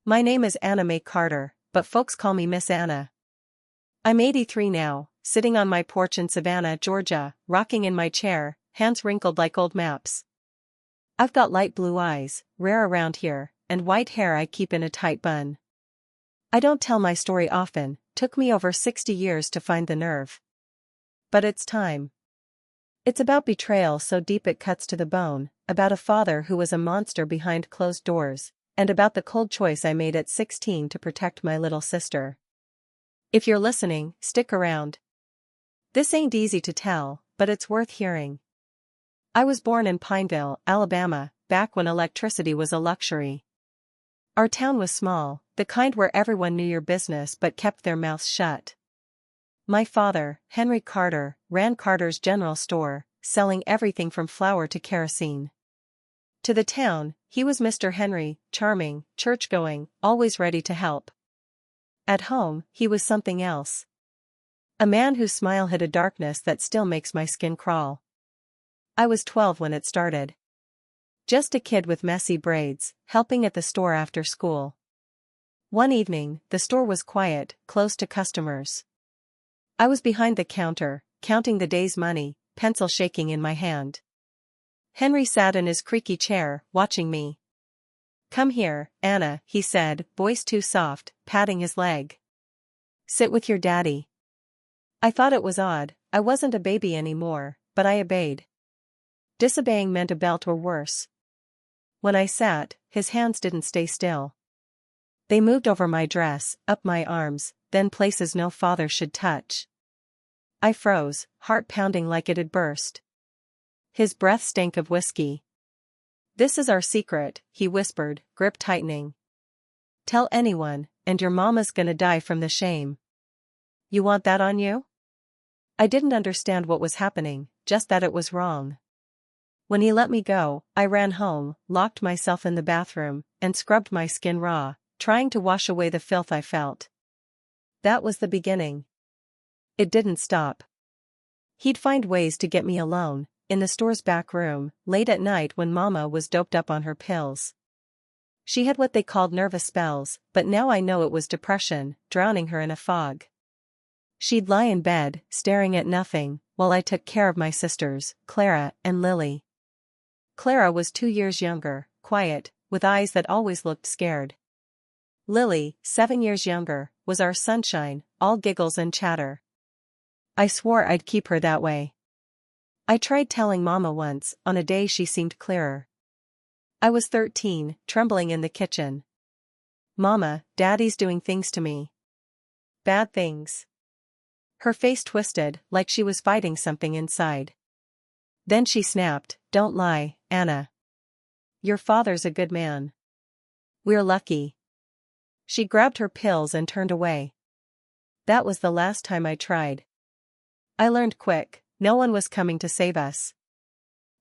My name is Anna Mae Carter, but folks call me Miss Anna. I'm 83 now, sitting on my porch in Savannah, Georgia, rocking in my chair, hands wrinkled like old maps. I've got light blue eyes, rare around here, and white hair I keep in a tight bun. I don't tell my story often, took me over 60 years to find the nerve. But it's time. It's about betrayal so deep it cuts to the bone, about a father who was a monster behind closed doors, and about the cold choice I made at 16 to protect my little sister. If you're listening, stick around. This ain't easy to tell, but it's worth hearing. I was born in Pineville, Alabama, back when electricity was a luxury. Our town was small, the kind where everyone knew your business but kept their mouths shut. My father, Henry Carter, ran Carter's General Store, selling everything from flour to kerosene. To the town, he was Mr. Henry, charming, church-going, always ready to help. At home, he was something else. A man whose smile hid a darkness that still makes my skin crawl. I was 12 when it started. Just a kid with messy braids, helping at the store after school. One evening, the store was quiet, close to customers. I was behind the counter, counting the day's money, pencil shaking in my hand. Henry sat in his creaky chair, watching me. "Come here, Anna," he said, voice too soft, patting his leg. "Sit with your daddy." I thought it was odd, I wasn't a baby anymore, but I obeyed. Disobeying meant a belt or worse. When I sat, his hands didn't stay still. They moved over my dress, up my arms, then places no father should touch. I froze, heart pounding like it had burst. His breath stank of whiskey. "This is our secret," he whispered, grip tightening. "Tell anyone, and your mama's gonna die from the shame." "You want that on you?" I didn't understand what was happening, just that it was wrong. When he let me go, I ran home, locked myself in the bathroom, and scrubbed my skin raw, trying to wash away the filth I felt. That was the beginning. It didn't stop. He'd find ways to get me alone, in the store's back room, late at night when Mama was doped up on her pills. She had what they called nervous spells, but now I know it was depression, drowning her in a fog. She'd lie in bed, staring at nothing, while I took care of my sisters, Clara and Lily. Clara was 2 years younger, quiet, with eyes that always looked scared. Lily, 7 years younger, was our sunshine, all giggles and chatter. I swore I'd keep her that way. I tried telling Mama once, on a day she seemed clearer. I was 13, trembling in the kitchen. "Mama, Daddy's doing things to me." "Bad things." Her face twisted, like she was fighting something inside. Then she snapped, "Don't lie, Anna. Your father's a good man. We're lucky." She grabbed her pills and turned away. That was the last time I tried. I learned quick, no one was coming to save us.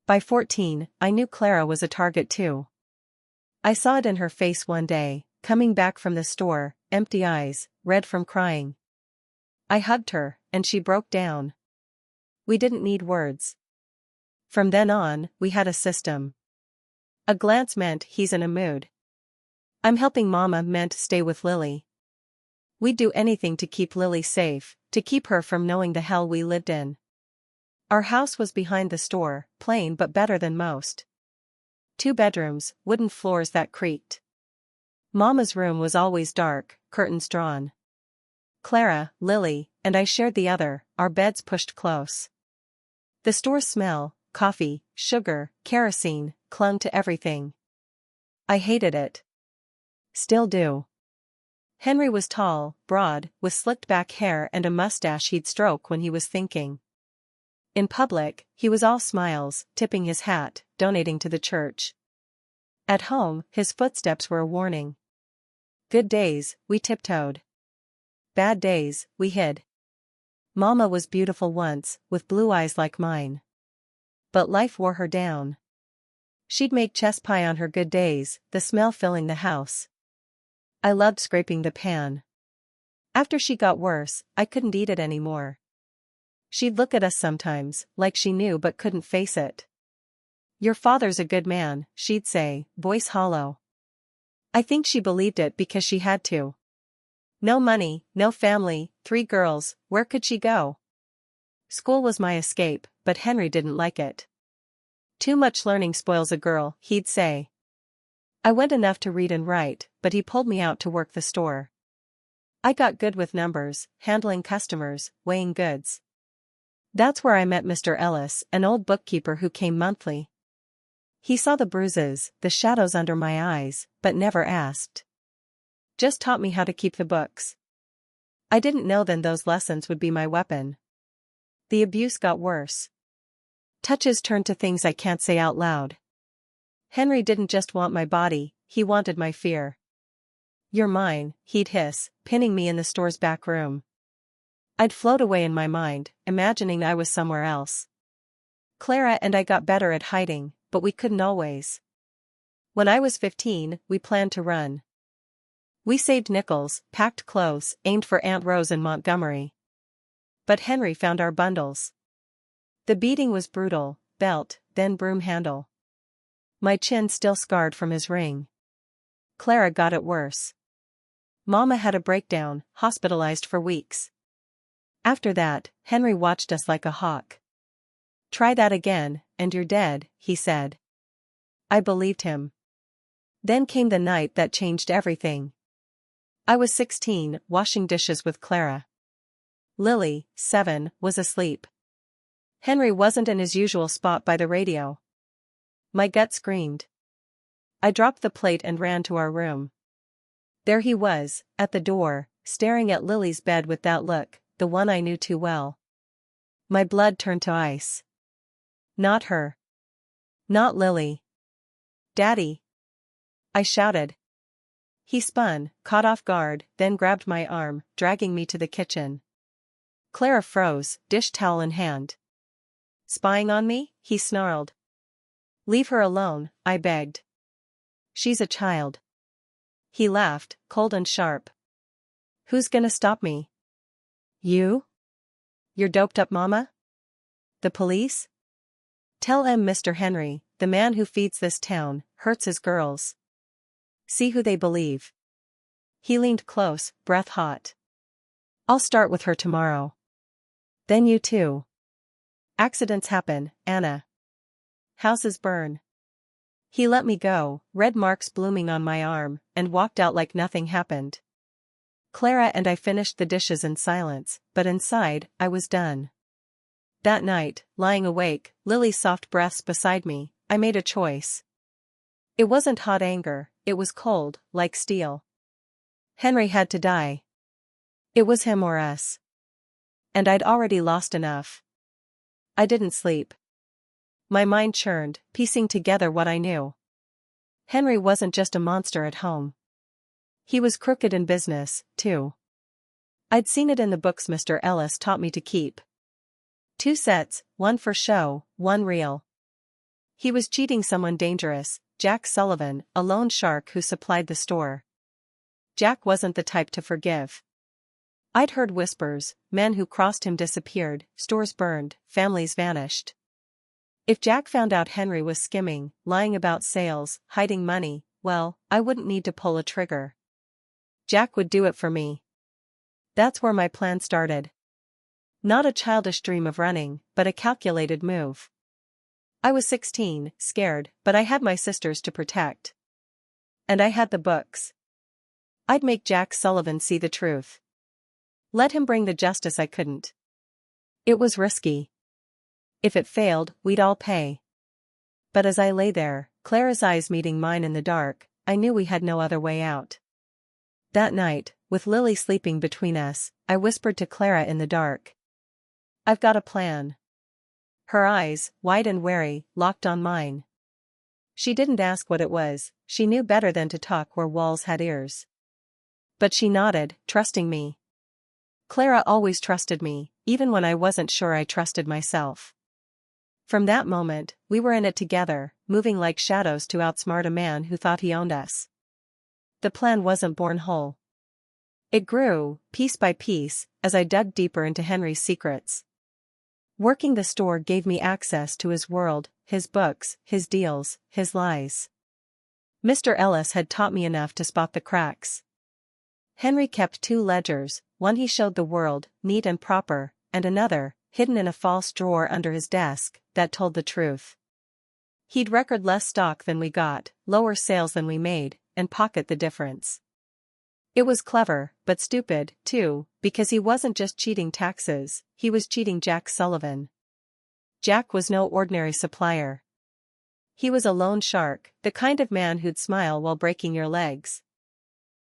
By 14, I knew Clara was a target too. I saw it in her face one day, coming back from the store, empty eyes, red from crying. I hugged her, and she broke down. We didn't need words. From then on, we had a system. A glance meant he's in a mood. I'm helping Mama meant stay with Lily. We'd do anything to keep Lily safe, to keep her from knowing the hell we lived in. Our house was behind the store, plain but better than most. 2 bedrooms, wooden floors that creaked. Mama's room was always dark, curtains drawn. Clara, Lily, and I shared the other, our beds pushed close. The store's smell, coffee, sugar, kerosene, clung to everything. I hated it. Still do. Henry was tall, broad, with slicked back hair and a mustache he'd stroke when he was thinking. In public, he was all smiles, tipping his hat, donating to the church. At home, his footsteps were a warning. Good days, we tiptoed. Bad days, we hid. Mama was beautiful once, with blue eyes like mine. But life wore her down. She'd make chess pie on her good days, the smell filling the house. I loved scraping the pan. After she got worse, I couldn't eat it anymore. She'd look at us sometimes, like she knew but couldn't face it. "Your father's a good man," she'd say, voice hollow. I think she believed it because she had to. No money, no family, 3 girls, where could she go? School was my escape, but Henry didn't like it. Too much learning spoils a girl, he'd say. I went enough to read and write, but he pulled me out to work the store. I got good with numbers, handling customers, weighing goods. That's where I met Mr. Ellis, an old bookkeeper who came monthly. He saw the bruises, the shadows under my eyes, but never asked. Just taught me how to keep the books. I didn't know then those lessons would be my weapon. The abuse got worse. Touches turned to things I can't say out loud. Henry didn't just want my body, he wanted my fear. You're mine, he'd hiss, pinning me in the store's back room. I'd float away in my mind, imagining I was somewhere else. Clara and I got better at hiding, but we couldn't always. When I was 15, we planned to run. We saved nickels, packed clothes, aimed for Aunt Rose in Montgomery. But Henry found our bundles. The beating was brutal, belt, then broom handle. My chin still scarred from his ring. Clara got it worse. Mama had a breakdown, hospitalized for weeks. After that, Henry watched us like a hawk. Try that again, and you're dead, he said. I believed him. Then came the night that changed everything. I was 16, washing dishes with Clara. Lily, 7, was asleep. Henry wasn't in his usual spot by the radio. My gut screamed. I dropped the plate and ran to our room. There he was, at the door, staring at Lily's bed with that look, the one I knew too well. My blood turned to ice. Not her. Not Lily. Daddy! I shouted. He spun, caught off guard, then grabbed my arm, dragging me to the kitchen. Clara froze, dish towel in hand. Spying on me? He snarled. Leave her alone, I begged. She's a child. He laughed, cold and sharp. Who's gonna stop me? You? Your doped up mama? The police? Tell Mr. Henry, the man who feeds this town, hurts his girls. See who they believe. He leaned close, breath hot. I'll start with her tomorrow. Then you too. Accidents happen, Anna. Houses burn. He let me go, red marks blooming on my arm, and walked out like nothing happened. Clara and I finished the dishes in silence, but inside, I was done. That night, lying awake, Lily's soft breaths beside me, I made a choice. It wasn't hot anger, it was cold, like steel. Henry had to die. It was him or us. And I'd already lost enough. I didn't sleep. My mind churned, piecing together what I knew. Henry wasn't just a monster at home. He was crooked in business, too. I'd seen it in the books Mr. Ellis taught me to keep. 2 sets, one for show, one real. He was cheating someone dangerous, Jack Sullivan, a loan shark who supplied the store. Jack wasn't the type to forgive. I'd heard whispers, men who crossed him disappeared, stores burned, families vanished. If Jack found out Henry was skimming, lying about sales, hiding money, well, I wouldn't need to pull a trigger. Jack would do it for me. That's where my plan started. Not a childish dream of running, but a calculated move. I was 16, scared, but I had my sisters to protect. And I had the books. I'd make Jack Sullivan see the truth. Let him bring the justice I couldn't. It was risky. If it failed, we'd all pay. But as I lay there, Clara's eyes meeting mine in the dark, I knew we had no other way out. That night, with Lily sleeping between us, I whispered to Clara in the dark. I've got a plan. Her eyes, wide and wary, locked on mine. She didn't ask what it was, she knew better than to talk where walls had ears. But she nodded, trusting me. Clara always trusted me, even when I wasn't sure I trusted myself. From that moment, we were in it together, moving like shadows to outsmart a man who thought he owned us. The plan wasn't born whole. It grew, piece by piece, as I dug deeper into Henry's secrets. Working the store gave me access to his world, his books, his deals, his lies. Mr. Ellis had taught me enough to spot the cracks. Henry kept 2 ledgers, one he showed the world, neat and proper, and another, hidden in a false drawer under his desk, that told the truth. He'd record less stock than we got, lower sales than we made, and pocket the difference. It was clever, but stupid, too, because he wasn't just cheating taxes, he was cheating Jack Sullivan. Jack was no ordinary supplier. He was a loan shark, the kind of man who'd smile while breaking your legs.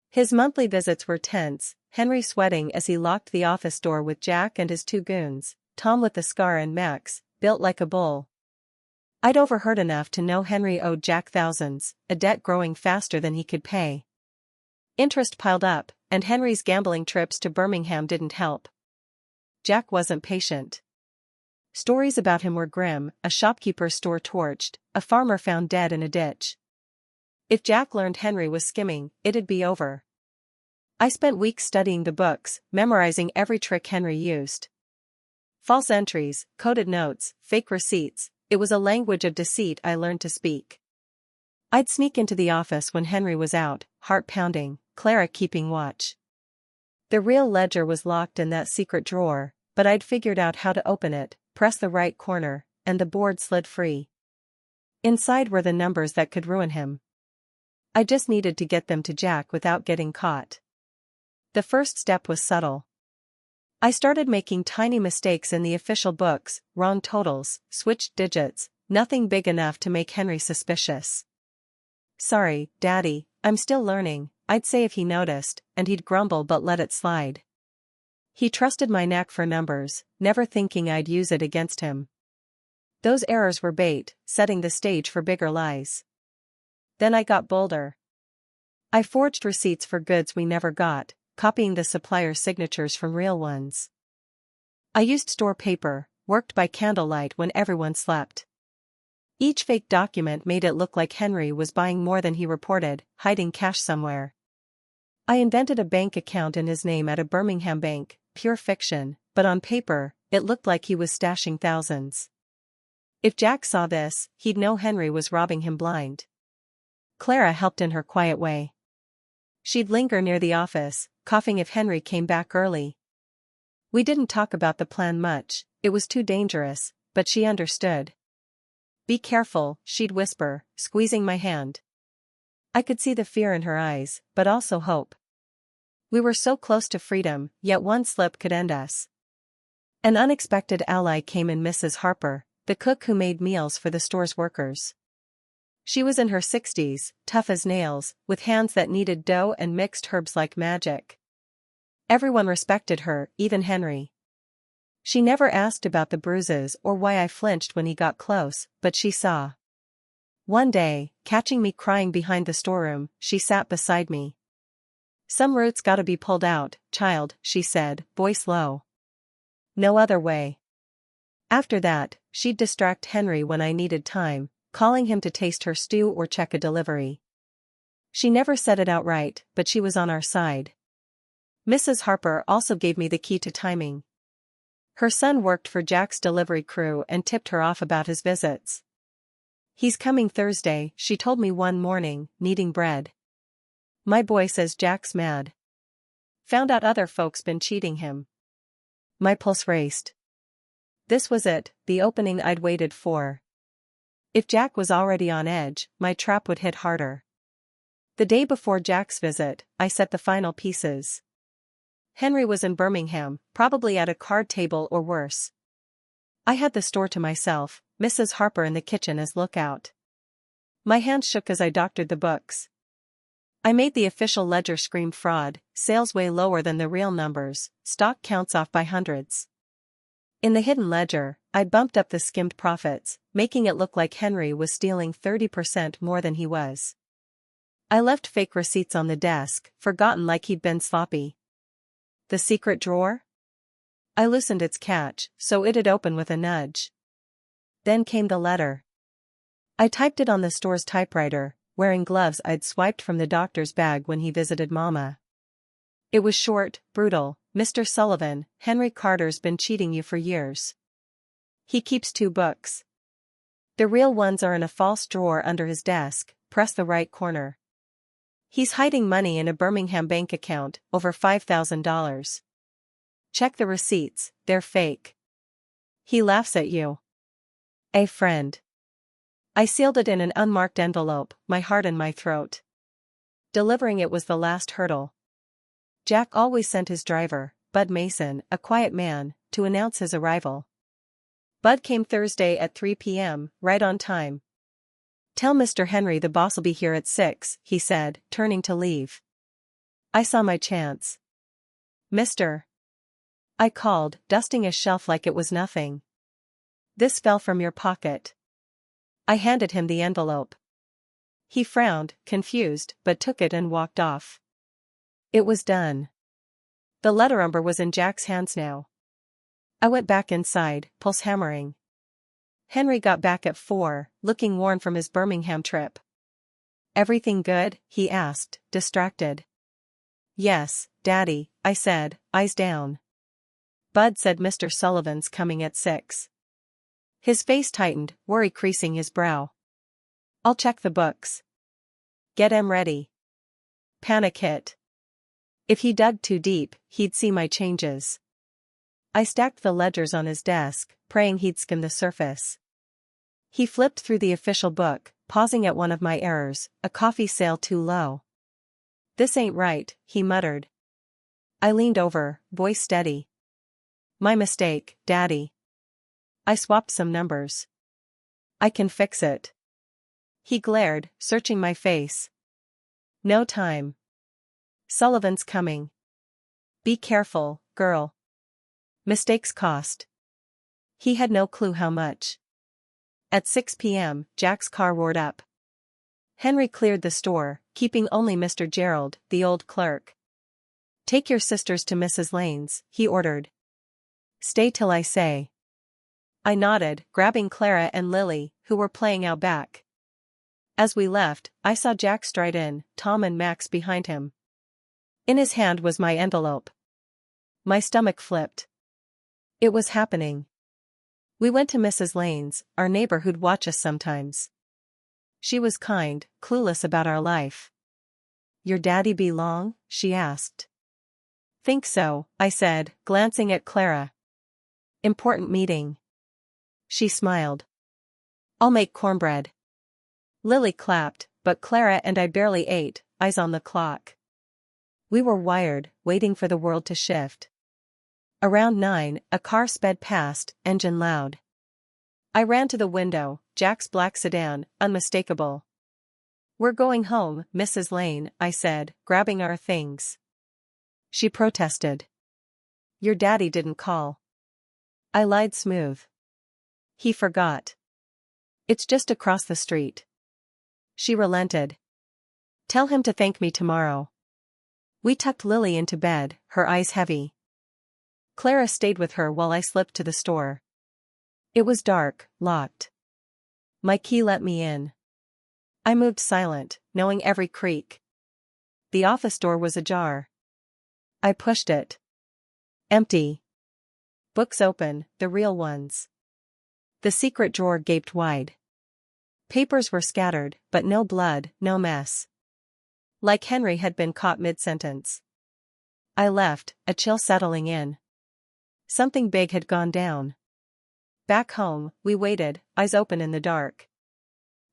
His monthly visits were tense, Henry sweating as he locked the office door with Jack and his 2 goons, Tom with the scar and Max, built like a bull. I'd overheard enough to know Henry owed Jack thousands, a debt growing faster than he could pay. Interest piled up, and Henry's gambling trips to Birmingham didn't help. Jack wasn't patient. Stories about him were grim: a shopkeeper's store torched, a farmer found dead in a ditch. If Jack learned Henry was skimming, it'd be over. I spent weeks studying the books, memorizing every trick Henry used. False entries, coded notes, fake receipts, it was a language of deceit I learned to speak. I'd sneak into the office when Henry was out, heart pounding, Clara keeping watch. The real ledger was locked in that secret drawer, but I'd figured out how to open it, press the right corner, and the board slid free. Inside were the numbers that could ruin him. I just needed to get them to Jack without getting caught. The first step was subtle. I started making tiny mistakes in the official books, wrong totals, switched digits, nothing big enough to make Henry suspicious. "Sorry, Daddy, I'm still learning," I'd say if he noticed, and he'd grumble but let it slide. He trusted my knack for numbers, never thinking I'd use it against him. Those errors were bait, setting the stage for bigger lies. Then I got bolder. I forged receipts for goods we never got, copying the supplier's signatures from real ones. I used store paper, worked by candlelight when everyone slept. Each fake document made it look like Henry was buying more than he reported, hiding cash somewhere. I invented a bank account in his name at a Birmingham bank, pure fiction, but on paper, it looked like he was stashing thousands. If Jack saw this, he'd know Henry was robbing him blind. Clara helped in her quiet way. She'd linger near the office, coughing if Henry came back early. We didn't talk about the plan much, it was too dangerous, but she understood. "Be careful," she'd whisper, squeezing my hand. I could see the fear in her eyes, but also hope. We were so close to freedom, yet one slip could end us. An unexpected ally came in: Mrs. Harper, the cook who made meals for the store's workers. She was in her 60s, tough as nails, with hands that kneaded dough and mixed herbs like magic. Everyone respected her, even Henry. She never asked about the bruises or why I flinched when he got close, but she saw. One day, catching me crying behind the storeroom, she sat beside me. "Some root's gotta be pulled out, child," she said, voice low. "No other way." After that, she'd distract Henry when I needed time, calling him to taste her stew or check a delivery. She never said it outright, but she was on our side. Mrs. Harper also gave me the key to timing. Her son worked for Jack's delivery crew and tipped her off about his visits. "He's coming Thursday," she told me one morning, kneading bread. "My boy says Jack's mad. Found out other folks been cheating him." My pulse raced. This was it, the opening I'd waited for. If Jack was already on edge, my trap would hit harder. The day before Jack's visit, I set the final pieces. Henry was in Birmingham, probably at a card table or worse. I had the store to myself, Mrs. Harper in the kitchen as lookout. My hands shook as I doctored the books. I made the official ledger scream fraud, sales way lower than the real numbers, stock counts off by hundreds. In the hidden ledger, I bumped up the skimmed profits, making it look like Henry was stealing 30% more than he was. I left fake receipts on the desk, forgotten like he'd been sloppy. The secret drawer? I loosened its catch, so it'd open with a nudge. Then came the letter. I typed it on the store's typewriter, wearing gloves I'd swiped from the doctor's bag when he visited Mama. It was short, brutal. "Mr. Sullivan, Henry Carter's been cheating you for years. He keeps 2 books. The real ones are in a false drawer under his desk, press the right corner. He's hiding money in a Birmingham bank account, over $5,000. Check the receipts, they're fake. He laughs at you. A friend. I sealed it in an unmarked envelope, my heart in my throat. Delivering it was the last hurdle. Jack always sent his driver, Bud Mason, a quiet man, to announce his arrival. Bud came Thursday at 3 p.m., right on time. Tell Mr. Henry the boss'll be here at 6, he said, turning to leave. I saw my chance. Mr. I called, dusting a shelf like it was nothing. This fell from your pocket. I handed him the envelope. He frowned, confused, but took it and walked off. It was done. The letter number was in Jack's hands now. I went back inside, pulse hammering. Henry got back at 4, looking worn from his Birmingham trip. Everything good? He asked, distracted. Yes, Daddy, I said, eyes down. Bud said Mr. Sullivan's coming at 6. His face tightened, worry creasing his brow. I'll check the books. Get 'em ready. Panic hit. If he dug too deep, he'd see my changes. I stacked the ledgers on his desk, praying he'd skim the surface. He flipped through the official book, pausing at one of my errors, a coffee sale too low. This ain't right, he muttered. I leaned over, voice steady. My mistake, Daddy. I swapped some numbers. I can fix it. He glared, searching my face. No time. Sullivan's coming. Be careful, girl. Mistakes cost. He had no clue how much. At 6 p.m., Jack's car roared up. Henry cleared the store, keeping only Mr. Gerald, the old clerk. Take your sisters to Mrs. Lane's, he ordered. Stay till I say. I nodded, grabbing Clara and Lily, who were playing out back. As we left, I saw Jack stride in, Tom and Max behind him. In his hand was my envelope. My stomach flipped. It was happening. We went to Mrs. Lane's, our neighbor who'd watch us sometimes. She was kind, clueless about our life. Your daddy be long? She asked. Think so, I said, glancing at Clara. Important meeting. She smiled. I'll make cornbread. Lily clapped, but Clara and I barely ate, eyes on the clock. We were wired, waiting for the world to shift. Around 9, a car sped past, engine loud. I ran to the window, Jack's black sedan, unmistakable. We're going home, Mrs. Lane, I said, grabbing our things. She protested. Your daddy didn't call. I lied smooth. He forgot. It's just across the street. She relented. Tell him to thank me tomorrow. We tucked Lily into bed, her eyes heavy. Clara stayed with her while I slipped to the store. It was dark, locked. My key let me in. I moved silent, knowing every creak. The office door was ajar. I pushed it. Empty. Books open, the real ones. The secret drawer gaped wide. Papers were scattered, but no blood, no mess. Like Henry had been caught mid-sentence. I left, a chill settling in. Something big had gone down. Back home, we waited, eyes open in the dark.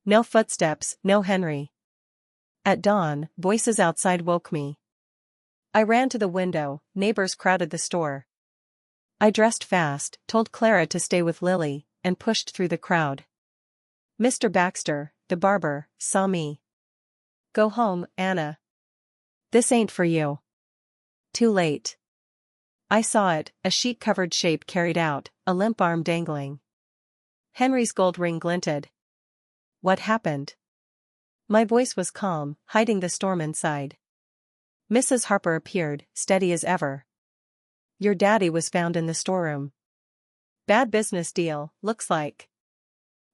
No footsteps, no Henry. At dawn, voices outside woke me. I ran to the window, neighbors crowded the store. I dressed fast, told Clara to stay with Lily, and pushed through the crowd. Mr. Baxter, the barber, saw me. Go home, Anna. This ain't for you. Too late. I saw it, a sheet-covered shape carried out, a limp arm dangling. Henry's gold ring glinted. What happened? My voice was calm, hiding the storm inside. Mrs. Harper appeared, steady as ever. Your daddy was found in the storeroom. Bad business deal, looks like.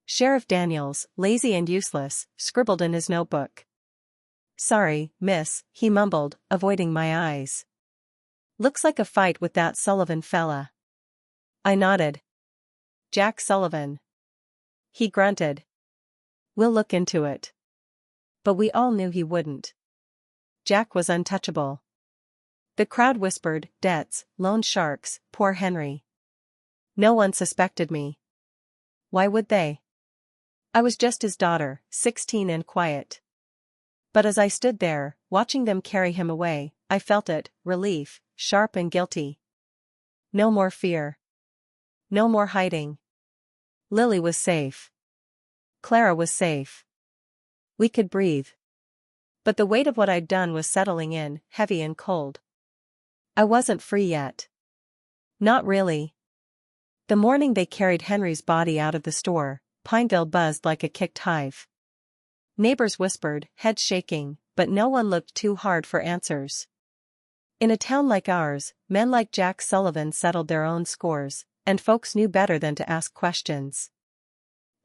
Sheriff Daniels, lazy and useless, scribbled in his notebook. Sorry, miss, he mumbled, avoiding my eyes. Looks like a fight with that Sullivan fella. I nodded. Jack Sullivan. He grunted. We'll look into it. But we all knew he wouldn't. Jack was untouchable. The crowd whispered, "Debts, loan sharks, poor Henry." No one suspected me. Why would they? I was just his daughter, 16 and quiet. But as I stood there, watching them carry him away, I felt it, relief, sharp and guilty. No more fear. No more hiding. Lily was safe. Clara was safe. We could breathe. But the weight of what I'd done was settling in, heavy and cold. I wasn't free yet. Not really. The morning they carried Henry's body out of the store, Pineville buzzed like a kicked hive. Neighbors whispered, heads shaking, but no one looked too hard for answers. In a town like ours, men like Jack Sullivan settled their own scores, and folks knew better than to ask questions.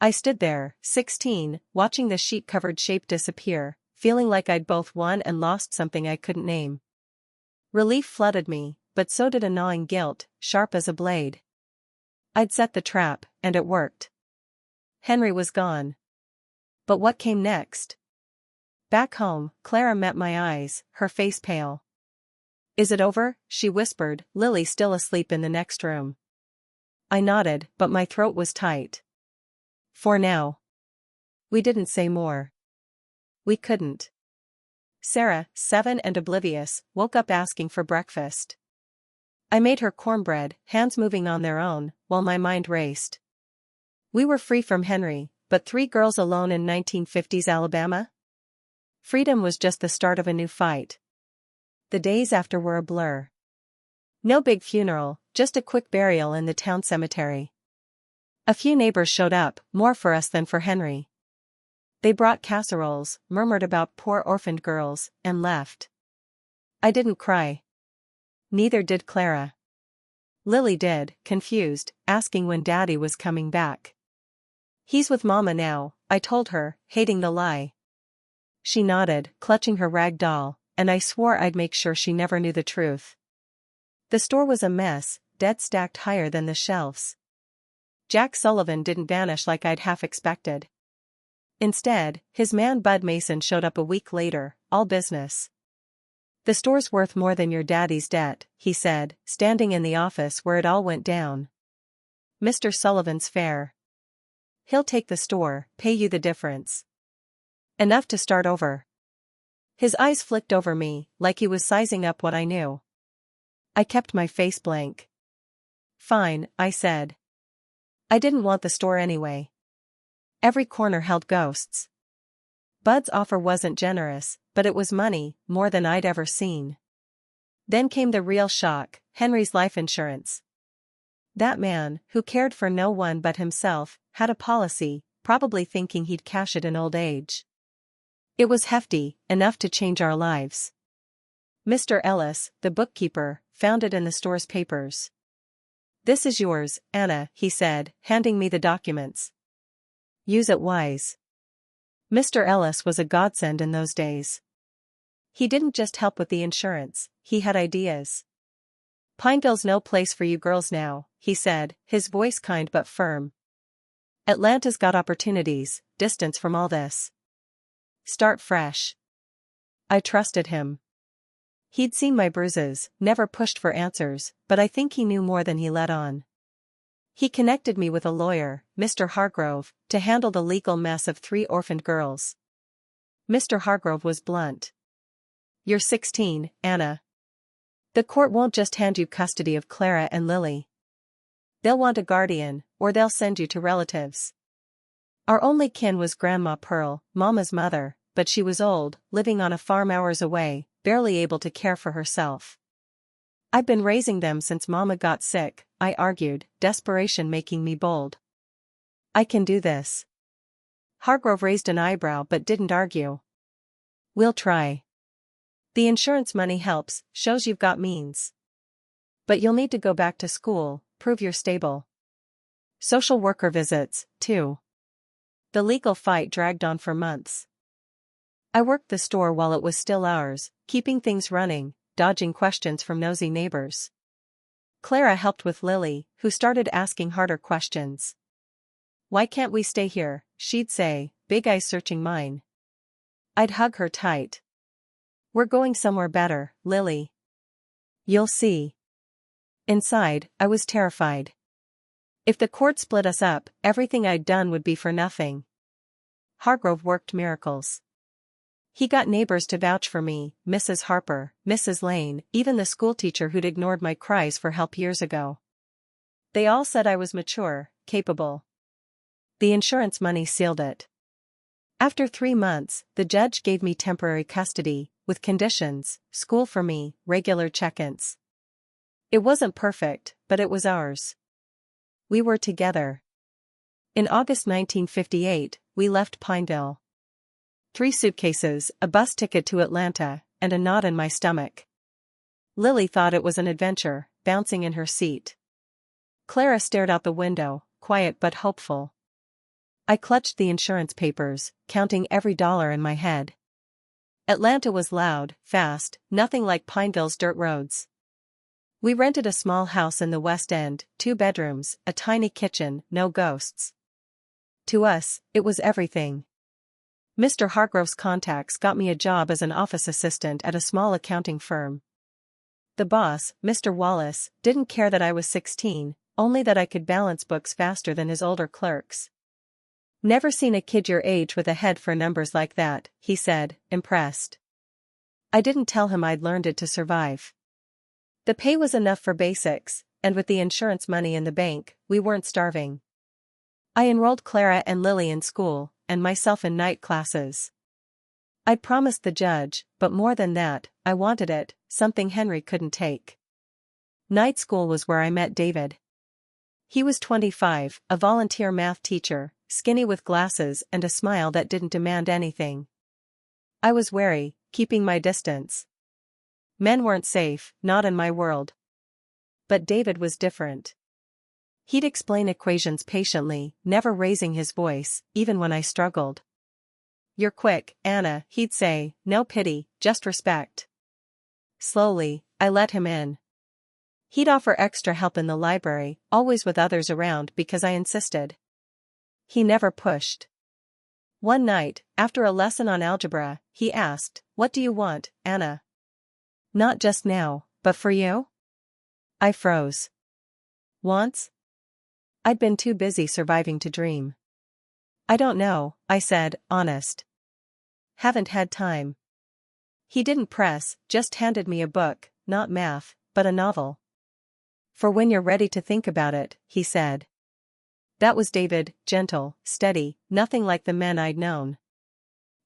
I stood there, 16, watching the sheet-covered shape disappear, feeling like I'd both won and lost something I couldn't name. Relief flooded me, but so did a gnawing guilt, sharp as a blade. I'd set the trap, and it worked. Henry was gone. But what came next? Back home, Clara met my eyes, her face pale. "Is it over?" she whispered, Lily still asleep in the next room. I nodded, but my throat was tight. For now. We didn't say more. We couldn't. Sarah, 7 and oblivious, woke up asking for breakfast. I made her cornbread, hands moving on their own, while my mind raced. We were free from Henry, but 3 girls alone in 1950s Alabama? Freedom was just the start of a new fight. The days after were a blur. No big funeral, just a quick burial in the town cemetery. A few neighbors showed up, more for us than for Henry. They brought casseroles, murmured about poor orphaned girls, and left. I didn't cry. Neither did Clara. Lily did, confused, asking when Daddy was coming back. "He's with Mama now," I told her, hating the lie. She nodded, clutching her rag doll, and I swore I'd make sure she never knew the truth. The store was a mess, dead stacked higher than the shelves. Jack Sullivan didn't vanish like I'd half expected. Instead, his man Bud Mason showed up a week later, all business. "The store's worth more than your daddy's debt," he said, standing in the office where it all went down. "Mr. Sullivan's fair. He'll take the store, pay you the difference. Enough to start over." His eyes flicked over me, like he was sizing up what I knew. I kept my face blank. "Fine," I said. I didn't want the store anyway. Every corner held ghosts. Bud's offer wasn't generous, but it was money, more than I'd ever seen. Then came the real shock, Henry's life insurance. That man, who cared for no one but himself, had a policy, probably thinking he'd cash it in old age. It was hefty, enough to change our lives. Mr. Ellis, the bookkeeper, found it in the store's papers. "This is yours, Anna," he said, handing me the documents. "Use it wise." Mr. Ellis was a godsend in those days. He didn't just help with the insurance, he had ideas. "Pineville's no place for you girls now," he said, his voice kind but firm. "Atlanta's got opportunities, distance from all this. Start fresh." I trusted him. He'd seen my bruises, never pushed for answers, but I think he knew more than he let on. He connected me with a lawyer, Mr. Hargrove, to handle the legal mess of 3 orphaned girls. Mr. Hargrove was blunt. "You're 16, Anna. The court won't just hand you custody of Clara and Lily. They'll want a guardian, or they'll send you to relatives. Our only kin was Grandma Pearl, Mama's mother, but she was old, living on a farm hours away, barely able to care for herself. I've been raising them since Mama got sick," I argued, desperation making me bold. "I can do this." Hargrove raised an eyebrow but didn't argue. "We'll try. The insurance money helps, shows you've got means. But you'll need to go back to school, prove you're stable. Social worker visits, too." The legal fight dragged on for months. I worked the store while it was still ours, keeping things running, dodging questions from nosy neighbors. Clara helped with Lily, who started asking harder questions. "Why can't we stay here?" she'd say, big eyes searching mine. I'd hug her tight. We're going somewhere better, Lily. You'll see. Inside, I was terrified. If the court split us up, everything I'd done would be for nothing. Hargrove worked miracles. He got neighbors to vouch for me, Mrs. Harper, Mrs. Lane, even the schoolteacher who'd ignored my cries for help years ago. They all said I was mature, capable. The insurance money sealed it. After 3 months, the judge gave me temporary custody, with conditions, school for me, regular check-ins. It wasn't perfect, but it was ours. We were together. In August 1958, we left Pineville. 3 suitcases, a bus ticket to Atlanta, and a knot in my stomach. Lily thought it was an adventure, bouncing in her seat. Clara stared out the window, quiet but hopeful. I clutched the insurance papers, counting every dollar in my head. Atlanta was loud, fast, nothing like Pineville's dirt roads. We rented a small house in the West End, 2 bedrooms, a tiny kitchen, no ghosts. To us, it was everything. Mr. Hargrove's contacts got me a job as an office assistant at a small accounting firm. The boss, Mr. Wallace, didn't care that I was 16, only that I could balance books faster than his older clerks. Never seen a kid your age with a head for numbers like that, he said, impressed. I didn't tell him I'd learned it to survive. The pay was enough for basics, and with the insurance money in the bank, we weren't starving. I enrolled Clara and Lily in school, and myself in night classes. I'd promised the judge, but more than that, I wanted it, something Henry couldn't take. Night school was where I met David. He was 25, a volunteer math teacher, skinny with glasses and a smile that didn't demand anything. I was wary, keeping my distance. Men weren't safe, not in my world. But David was different. He'd explain equations patiently, never raising his voice, even when I struggled. You're quick, Anna, he'd say, no pity, just respect. Slowly, I let him in. He'd offer extra help in the library, always with others around because I insisted. He never pushed. One night, after a lesson on algebra, he asked, "What do you want, Anna?" Not just now, but for you? I froze. Wants? I'd been too busy surviving to dream. I don't know, I said, honest. Haven't had time. He didn't press, just handed me a book, not math, but a novel. For when you're ready to think about it, he said. That was David, gentle, steady, nothing like the men I'd known.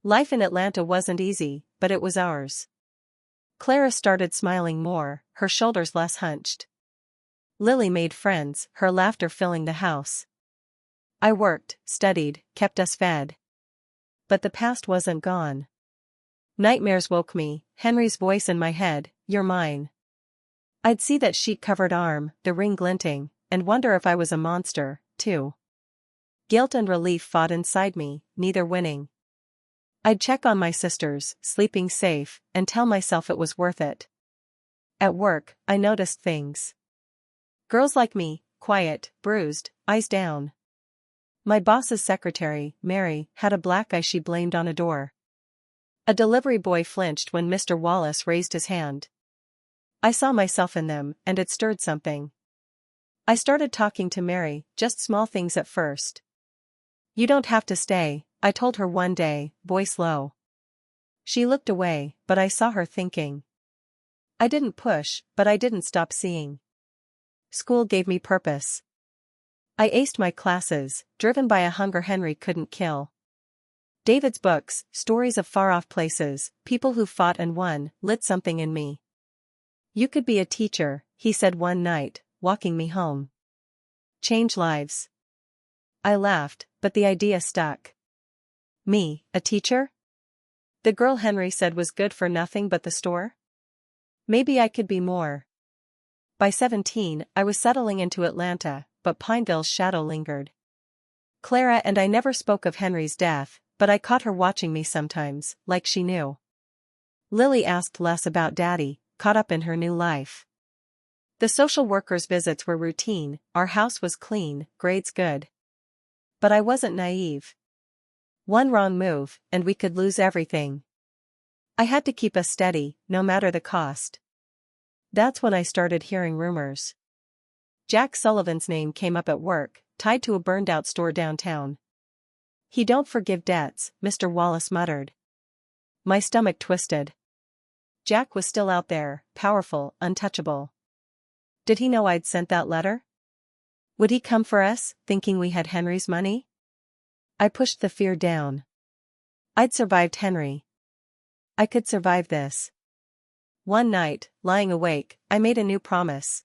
Life in Atlanta wasn't easy, but it was ours. Clara started smiling more, her shoulders less hunched. Lily made friends, her laughter filling the house. I worked, studied, kept us fed. But the past wasn't gone. Nightmares woke me, Henry's voice in my head, "You're mine." I'd see that sheet-covered arm, the ring glinting, and wonder if I was a monster, too. Guilt and relief fought inside me, neither winning. I'd check on my sisters, sleeping safe, and tell myself it was worth it. At work, I noticed things. Girls like me, quiet, bruised, eyes down. My boss's secretary, Mary, had a black eye she blamed on a door. A delivery boy flinched when Mr. Wallace raised his hand. I saw myself in them, and it stirred something. I started talking to Mary, just small things at first. "You don't have to stay," I told her one day, voice low. She looked away, but I saw her thinking. I didn't push, but I didn't stop seeing. School gave me purpose. I aced my classes, driven by a hunger Henry couldn't kill. David's books, stories of far-off places, people who fought and won, lit something in me. "You could be a teacher," he said one night, walking me home. "Change lives." I laughed, but the idea stuck. Me, a teacher? The girl Henry said was good for nothing but the store? Maybe I could be more. By 17, I was settling into Atlanta, but Pineville's shadow lingered. Clara and I never spoke of Henry's death, but I caught her watching me sometimes, like she knew. Lily asked less about Daddy, caught up in her new life. The social worker's visits were routine, our house was clean, grades good. But I wasn't naive. One wrong move, and we could lose everything. I had to keep us steady, no matter the cost. That's when I started hearing rumors. Jack Sullivan's name came up at work, tied to a burned-out store downtown. "He don't forgive debts," Mr. Wallace muttered. My stomach twisted. Jack was still out there, powerful, untouchable. Did he know I'd sent that letter? Would he come for us, thinking we had Henry's money? I pushed the fear down. I'd survived Henry. I could survive this. One night, lying awake, I made a new promise.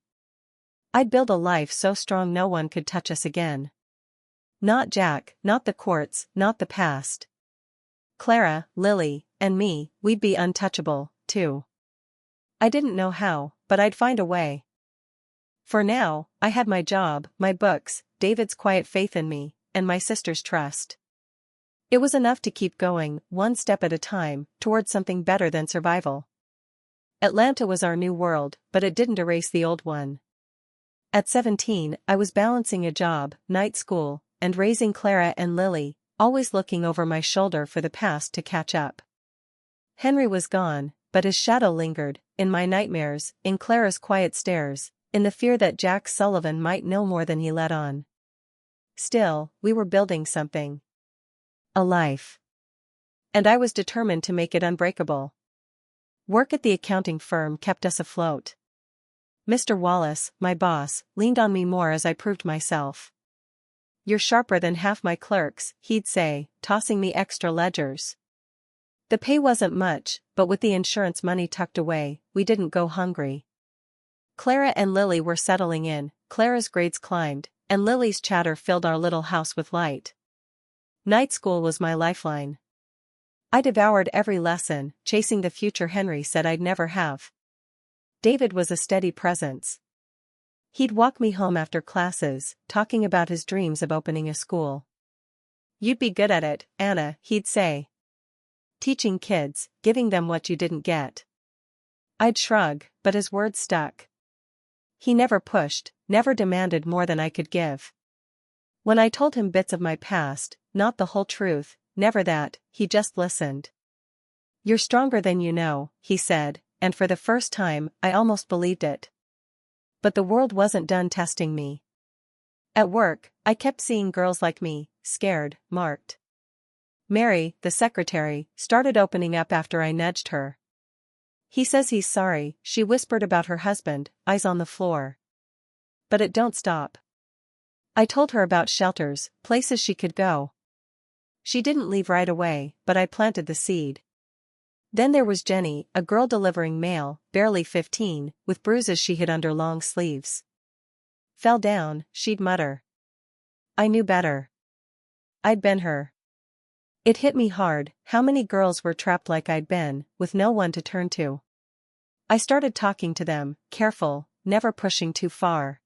I'd build a life so strong no one could touch us again. Not Jack, not the courts, not the past. Clara, Lily, and me, we'd be untouchable, too. I didn't know how, but I'd find a way. For now, I had my job, my books, David's quiet faith in me, and my sister's trust. It was enough to keep going, one step at a time, towards something better than survival. Atlanta was our new world, but it didn't erase the old one. At 17, I was balancing a job, night school, and raising Clara and Lily, always looking over my shoulder for the past to catch up. Henry was gone, but his shadow lingered, in my nightmares, in Clara's quiet stares, in the fear that Jack Sullivan might know more than he let on. Still, we were building something. A life. And I was determined to make it unbreakable. Work at the accounting firm kept us afloat. Mr. Wallace, my boss, leaned on me more as I proved myself. "You're sharper than half my clerks," he'd say, tossing me extra ledgers. The pay wasn't much, but with the insurance money tucked away, we didn't go hungry. Clara and Lily were settling in, Clara's grades climbed, and Lily's chatter filled our little house with light. Night school was my lifeline. I devoured every lesson, chasing the future Henry said I'd never have. David was a steady presence. He'd walk me home after classes, talking about his dreams of opening a school. "You'd be good at it, Anna," he'd say. "Teaching kids, giving them what you didn't get." I'd shrug, but his words stuck. He never pushed, never demanded more than I could give. When I told him bits of my past, not the whole truth, never that, he just listened. "You're stronger than you know," he said, and for the first time, I almost believed it. But the world wasn't done testing me. At work, I kept seeing girls like me, scared, marked. Mary, the secretary, started opening up after I nudged her. "He says he's sorry," she whispered about her husband, eyes on the floor. "But it don't stop." I told her about shelters, places she could go. She didn't leave right away, but I planted the seed. Then there was Jenny, a girl delivering mail, barely 15, with bruises she hid under long sleeves. "Fell down," she'd mutter. I knew better. I'd been her. It hit me hard, how many girls were trapped like I'd been, with no one to turn to. I started talking to them, careful, never pushing too far.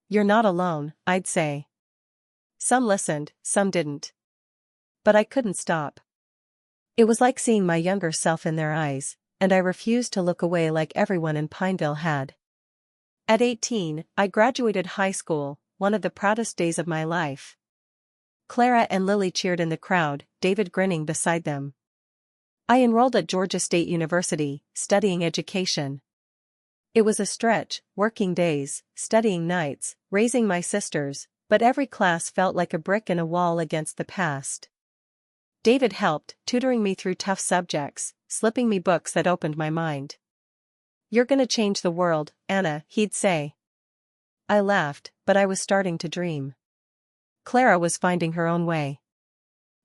"You're not alone," I'd say. Some listened, some didn't. But I couldn't stop. It was like seeing my younger self in their eyes, and I refused to look away like everyone in Pineville had. At 18, I graduated high school, one of the proudest days of my life. Clara and Lily cheered in the crowd, David grinning beside them. I enrolled at Georgia State University, studying education. It was a stretch, working days, studying nights, raising my sisters, but every class felt like a brick in a wall against the past. David helped, tutoring me through tough subjects, slipping me books that opened my mind. "You're gonna change the world, Anna," he'd say. I laughed, but I was starting to dream. Clara was finding her own way.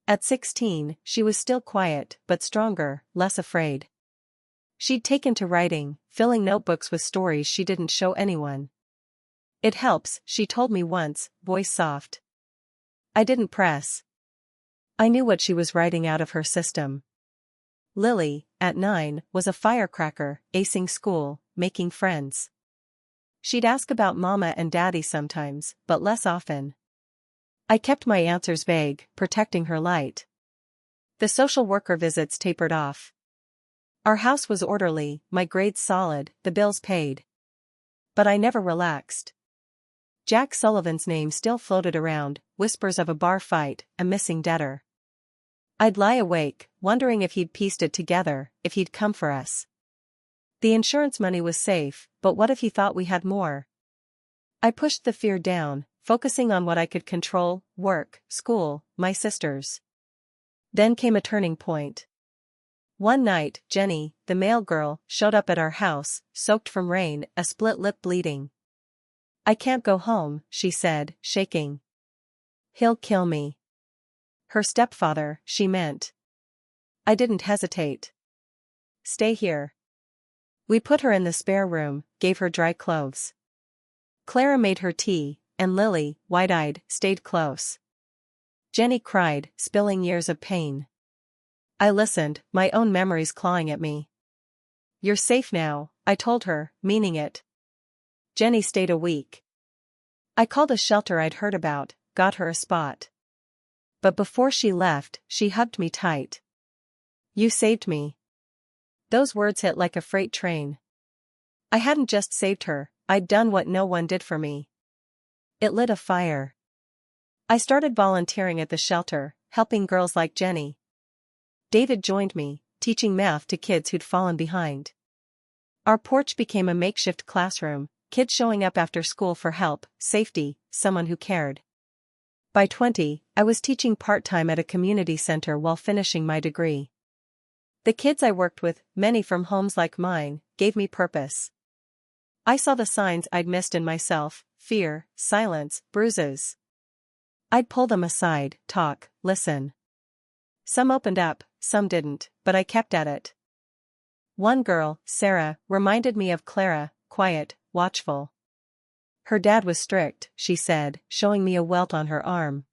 At 16, she was still quiet, but stronger, less afraid. She'd taken to writing, filling notebooks with stories she didn't show anyone. "It helps," she told me once, voice soft. I didn't press. I knew what she was writing out of her system. Lily, at 9, was a firecracker, acing school, making friends. She'd ask about Mama and Daddy sometimes, but less often. I kept my answers vague, protecting her light. The social worker visits tapered off. Our house was orderly, my grades solid, the bills paid. But I never relaxed. Jack Sullivan's name still floated around, whispers of a bar fight, a missing debtor. I'd lie awake, wondering if he'd pieced it together, if he'd come for us. The insurance money was safe, but what if he thought we had more? I pushed the fear down, focusing on what I could control: work, school, my sisters. Then came a turning point. One night, Jenny, the mail girl, showed up at our house, soaked from rain, a split lip bleeding. "I can't go home," she said, shaking. "He'll kill me." Her stepfather, she meant. I didn't hesitate. "Stay here." We put her in the spare room, gave her dry clothes. Clara made her tea, and Lily, wide-eyed, stayed close. Jenny cried, spilling years of pain. I listened, my own memories clawing at me. "You're safe now," I told her, meaning it. Jenny stayed a week. I called a shelter I'd heard about, got her a spot. But before she left, she hugged me tight. "You saved me." Those words hit like a freight train. I hadn't just saved her, I'd done what no one did for me. It lit a fire. I started volunteering at the shelter, helping girls like Jenny. David joined me, teaching math to kids who'd fallen behind. Our porch became a makeshift classroom, kids showing up after school for help, safety, someone who cared. By 20, I was teaching part-time at a community center while finishing my degree. The kids I worked with, many from homes like mine, gave me purpose. I saw the signs I'd missed in myself: fear, silence, bruises. I'd pull them aside, talk, listen. Some opened up, some didn't, but I kept at it. One girl, Sarah, reminded me of Clara, quiet, watchful. Her dad was strict, she said, showing me a welt on her arm.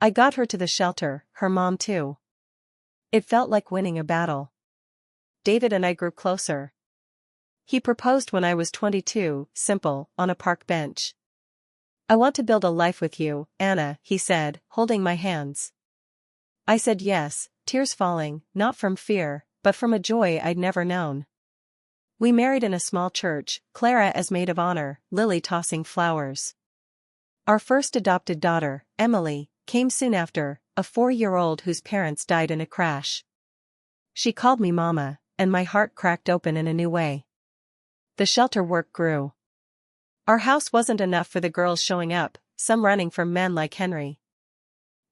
I got her to the shelter, her mom too. It felt like winning a battle. David and I grew closer. He proposed when I was 22, simple, on a park bench. "I want to build a life with you, Anna," he said, holding my hands. I said yes, tears falling, not from fear, but from a joy I'd never known. We married in a small church, Clara as maid of honor, Lily tossing flowers. Our first adopted daughter, Emily, came soon after, a 4-year-old whose parents died in a crash. She called me Mama, and my heart cracked open in a new way. The shelter work grew. Our house wasn't enough for the girls showing up, some running from men like Henry.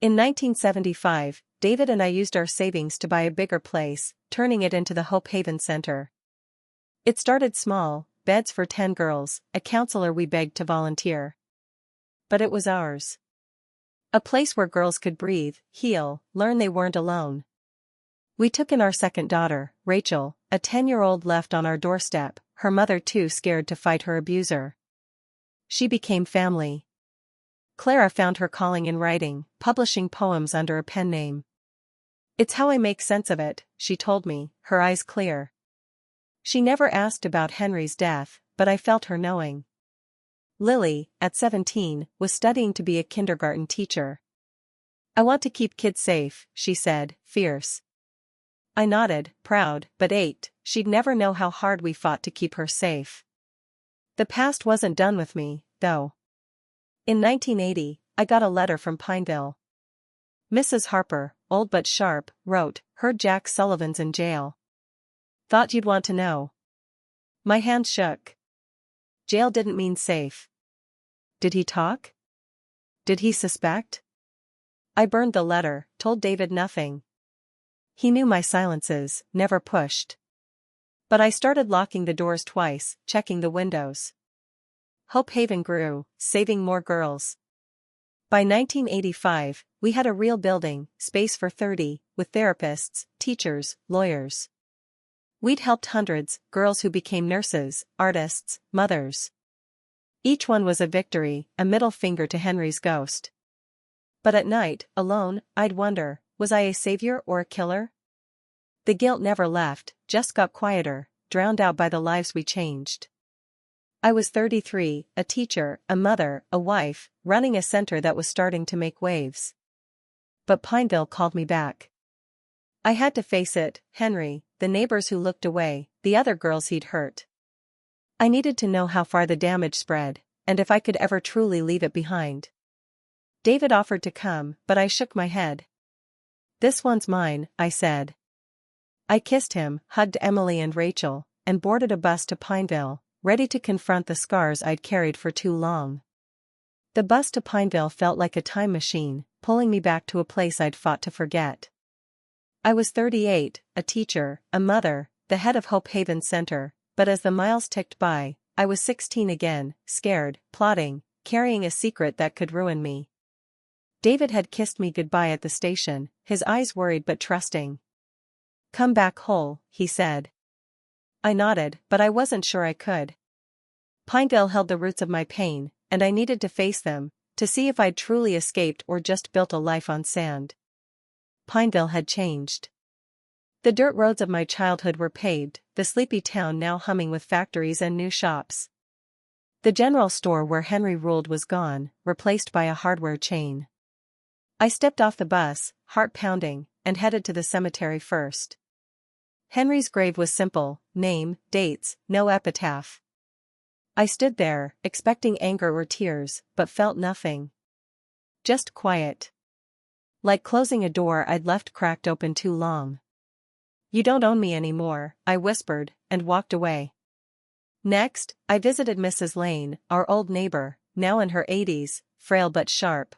In 1975, David and I used our savings to buy a bigger place, turning it into the Hope Haven Center. It started small, beds for 10 girls, a counselor we begged to volunteer. But it was ours. A place where girls could breathe, heal, learn they weren't alone. We took in our second daughter, Rachel, a 10-year-old left on our doorstep, her mother too scared to fight her abuser. She became family. Clara found her calling in writing, publishing poems under a pen name. "It's how I make sense of it," she told me, her eyes clear. She never asked about Henry's death, but I felt her knowing. Lily, at 17, was studying to be a kindergarten teacher. "I want to keep kids safe," she said, fierce. I nodded, proud, but ached. She'd never know how hard we fought to keep her safe. The past wasn't done with me, though. In 1980, I got a letter from Pineville. Mrs. Harper, old but sharp, wrote, "Heard Jack Sullivan's in jail. Thought you'd want to know." My hand shook. Jail didn't mean safe. Did he talk? Did he suspect? I burned the letter, told David nothing. He knew my silences, never pushed. But I started locking the doors twice, checking the windows. Hope Haven grew, saving more girls. By 1985, we had a real building, space for 30, with therapists, teachers, lawyers. We'd helped hundreds, girls who became nurses, artists, mothers. Each one was a victory, a middle finger to Henry's ghost. But at night, alone, I'd wonder, was I a savior or a killer? The guilt never left, just got quieter, drowned out by the lives we changed. I was 33, a teacher, a mother, a wife, running a center that was starting to make waves. But Pineville called me back. I had to face it, Henry, the neighbors who looked away, the other girls he'd hurt. I needed to know how far the damage spread, and if I could ever truly leave it behind. David offered to come, but I shook my head. This one's mine, I said. I kissed him, hugged Emily and Rachel, and boarded a bus to Pineville, ready to confront the scars I'd carried for too long. The bus to Pineville felt like a time machine, pulling me back to a place I'd fought to forget. I was 38, a teacher, a mother, the head of Hope Haven Center, but as the miles ticked by, I was 16 again, scared, plotting, carrying a secret that could ruin me. David had kissed me goodbye at the station, his eyes worried but trusting. "Come back whole," he said. I nodded, but I wasn't sure I could. Pineville held the roots of my pain, and I needed to face them, to see if I'd truly escaped or just built a life on sand. Pineville had changed. The dirt roads of my childhood were paved, the sleepy town now humming with factories and new shops. The general store where Henry ruled was gone, replaced by a hardware chain. I stepped off the bus, heart pounding, and headed to the cemetery first. Henry's grave was simple, name, dates, no epitaph. I stood there, expecting anger or tears, but felt nothing. Just quiet. Like closing a door I'd left cracked open too long. "You don't own me anymore," I whispered, and walked away. Next, I visited Mrs. Lane, our old neighbor, now in her 80s, frail but sharp.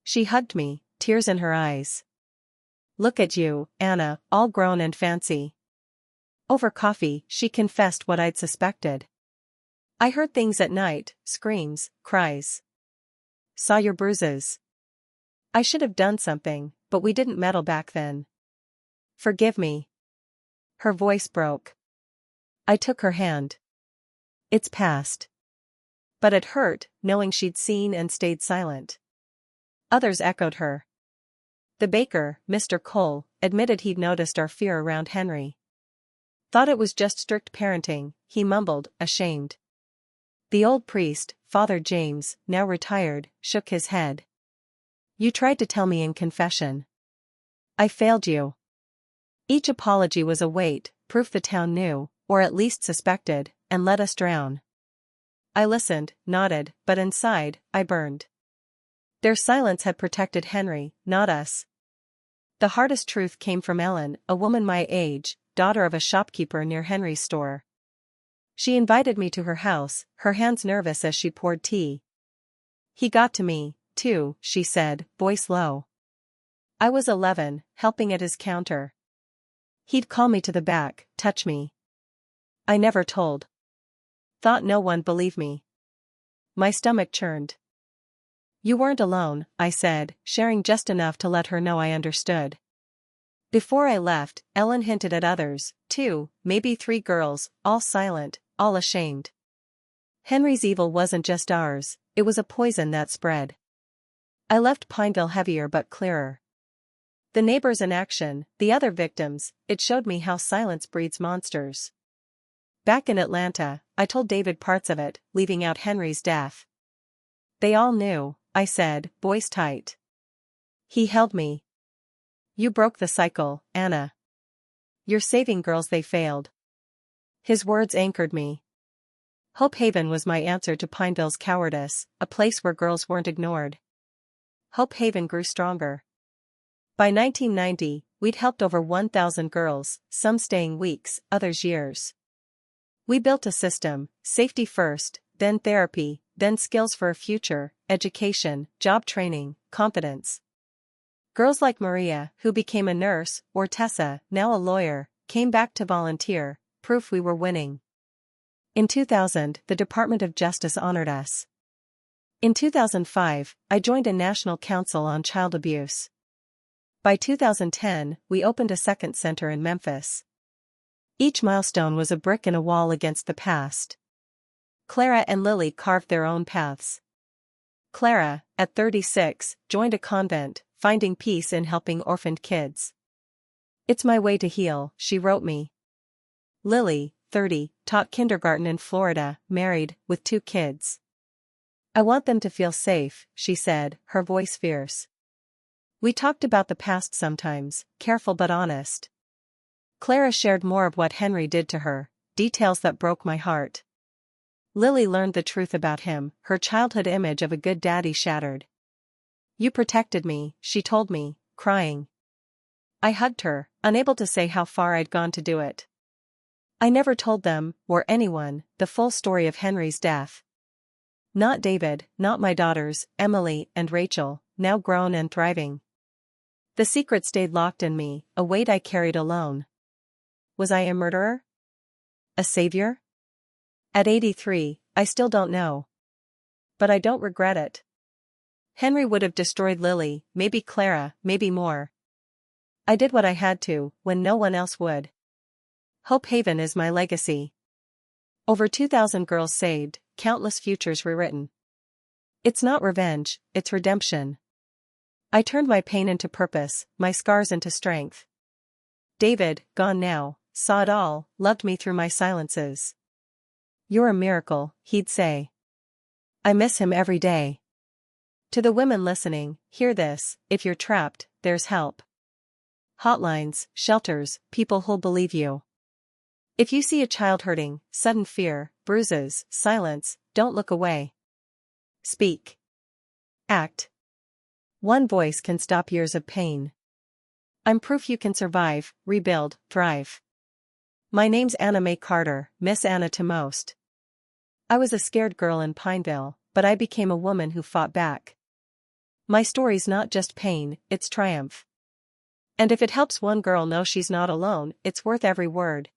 She hugged me, tears in her eyes. "Look at you, Anna, all grown and fancy." Over coffee, she confessed what I'd suspected. "I heard things at night, screams, cries. Saw your bruises. I should have done something, but we didn't meddle back then. Forgive me." Her voice broke. I took her hand. "It's past." But it hurt, knowing she'd seen and stayed silent. Others echoed her. The baker, Mr. Cole, admitted he'd noticed our fear around Henry. "Thought it was just strict parenting," he mumbled, ashamed. The old priest, Father James, now retired, shook his head. "You tried to tell me in confession. I failed you." Each apology was a weight, proof the town knew, or at least suspected, and let us drown. I listened, nodded, but inside, I burned. Their silence had protected Henry, not us. The hardest truth came from Ellen, a woman my age, daughter of a shopkeeper near Henry's store. She invited me to her house, her hands nervous as she poured tea. "He got to me, too," she said, voice low. I was 11, helping at his counter. He'd call me to the back, touch me. I never told. Thought no one believed me. My stomach churned. "You weren't alone," I said, sharing just enough to let her know I understood. Before I left, Ellen hinted at others, 2, maybe 3 girls, all silent, all ashamed. Henry's evil wasn't just ours, it was a poison that spread. I left Pineville heavier but clearer. The neighbors in action, the other victims, it showed me how silence breeds monsters. Back in Atlanta, I told David parts of it, leaving out Henry's death. "They all knew," I said, voice tight. He held me. "You broke the cycle, Anna. You're saving girls they failed." His words anchored me. Hope Haven was my answer to Pineville's cowardice, a place where girls weren't ignored. Hope Haven grew stronger. By 1990, we'd helped over 1,000 girls, some staying weeks, others years. We built a system, safety first, then therapy, then skills for a future, education, job training, confidence. Girls like Maria, who became a nurse, or Tessa, now a lawyer, came back to volunteer, proof we were winning. In 2000, the Department of Justice honored us. In 2005, I joined a national council on child abuse. By 2010, we opened a second center in Memphis. Each milestone was a brick in a wall against the past. Clara and Lily carved their own paths. Clara, at 36, joined a convent, finding peace in helping orphaned kids. "It's my way to heal," she wrote me. Lily, 30, taught kindergarten in Florida, married, with 2 kids. "I want them to feel safe," she said, her voice fierce. We talked about the past sometimes, careful but honest. Clara shared more of what Henry did to her, details that broke my heart. Lily learned the truth about him, her childhood image of a good daddy shattered. "You protected me," she told me, crying. I hugged her, unable to say how far I'd gone to do it. I never told them, or anyone, the full story of Henry's death. Not David, not my daughters, Emily and Rachel, now grown and thriving. The secret stayed locked in me, a weight I carried alone. Was I a murderer? A savior? At 83, I still don't know. But I don't regret it. Henry would have destroyed Lily, maybe Clara, maybe more. I did what I had to, when no one else would. Hope Haven is my legacy. Over 2,000 girls saved, countless futures rewritten. It's not revenge, it's redemption. I turned my pain into purpose, my scars into strength. David, gone now, saw it all, loved me through my silences. You're a miracle, he'd say. I miss him every day. To the women listening, hear this: if you're trapped, there's help. Hotlines, shelters, people who'll believe you. If you see a child hurting, sudden fear, bruises, silence, don't look away. Speak. Act. One voice can stop years of pain. I'm proof you can survive, rebuild, thrive. My name's Anna Mae Carter, Miss Anna to most. I was a scared girl in Pineville, but I became a woman who fought back. My story's not just pain, it's triumph. And if it helps one girl know she's not alone, it's worth every word.